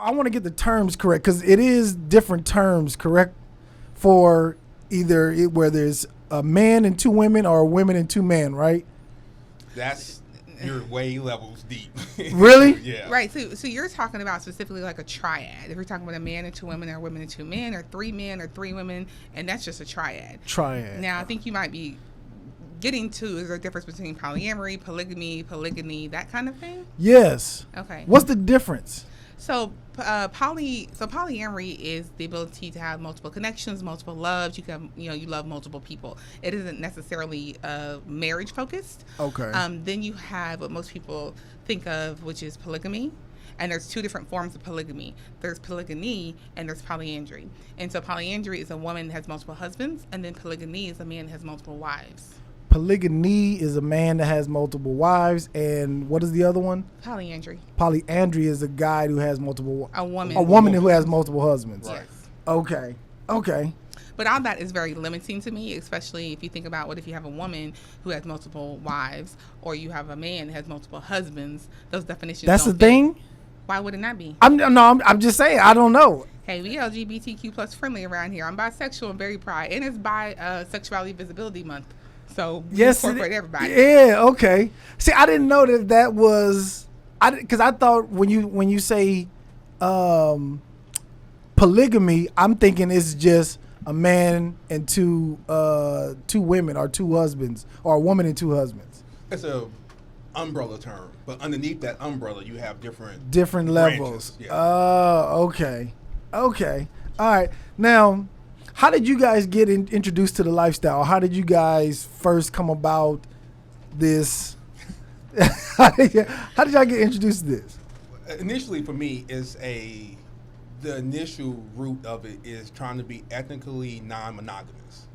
I want to get the terms correct because it is different terms, correct? For either where there's a man and two women or a women and two men, right? That's your way levels deep. Really? Yeah. Right. So you're talking about specifically like a triad. If you're talking about a man and two women, or women and two men, or three men or three women, and that's just a triad. Triad. Now, I think you might be getting to is there a difference between polyamory, polygamy, that kind of thing? Yes. Okay. What's the difference? So polyamory is the ability to have multiple connections, multiple loves. You can, you love multiple people. It isn't necessarily marriage focused. Okay. Then you have what most people think of, which is polygamy. And there's two different forms of polygamy. There's polygamy and there's polyandry. And so polyandry is a woman that has multiple husbands, and then polygamy is a man that has multiple wives. Polygamy is a man that has multiple wives, and what is the other one? Polyandry. Polyandry is a guy who has multiple. A woman. A woman who has multiple husbands. Yes. Okay. Okay. But all that is very limiting to me, especially if you think about what if you have a woman who has multiple wives, or you have a man that has multiple husbands. Those definitions. That's the don't fit. thing. Why would it not be? I'm just saying. I don't know. Hey, we LGBTQ plus friendly around here. I'm bisexual and very proud, and it's Sexuality Visibility Month. So yes, incorporate everybody. Yeah, okay. See, I didn't know that was, because I thought when you say polygamy, I'm thinking it's just a man and two women or two husbands, or a woman and two husbands. It's a umbrella term, but underneath that umbrella, you have different levels. Yeah. Okay. All right. Now, how did you guys get introduced to the lifestyle? How did you guys first come about this? How did y'all get introduced to this? Initially, for me, the initial root of it is trying to be ethnically non-monogamous.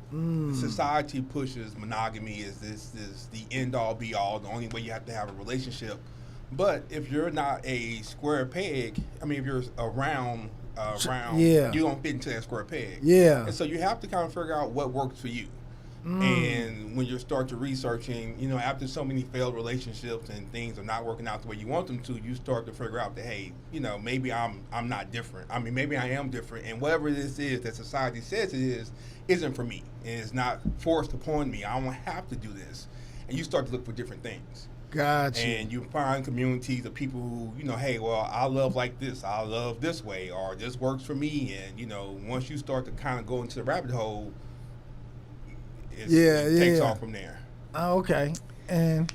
Society pushes monogamy as this the end all be all, the only way you have to have a relationship. But if you're not a square peg, if you're around, yeah, you don't fit into that square peg. Yeah. And so you have to kind of figure out what works for you. And when you start to researching, after so many failed relationships and things are not working out the way you want them to, you start to figure out that, hey, maybe I'm not different. Maybe I am different, and whatever this is that society says it isn't for me, and it's not forced upon me. I don't have to do this. And you start to look for different things. Gotcha. And you find communities of people who, hey, well, I love like this, I love this way, or this works for me. And, once you start to kind of go into the rabbit hole, it takes off from there. Oh, okay. And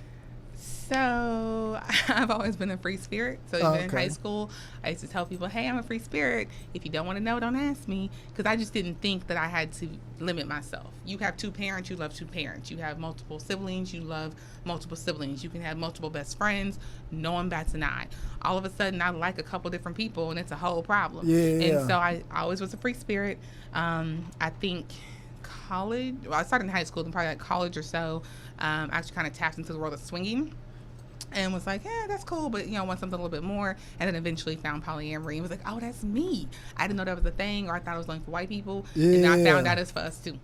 so I've always been a free spirit. So even in high school, I used to tell people, hey, I'm a free spirit. If you don't want to know, don't ask me. Because I just didn't think that I had to limit myself. You have two parents, you love two parents. You have multiple siblings, you love multiple siblings. You can have multiple best friends. No one bats an eye. All of a sudden, I like a couple different people, and it's a whole problem. Yeah. And so I always was a free spirit. I think college, I started in high school, and probably like college or so, I actually kind of tapped into the world of swinging. And was like, yeah, that's cool, but want something a little bit more. And then eventually found polyamory and was like, oh, that's me. I didn't know that was a thing, or I thought it was only for white people. Yeah. And I found out it's for us too.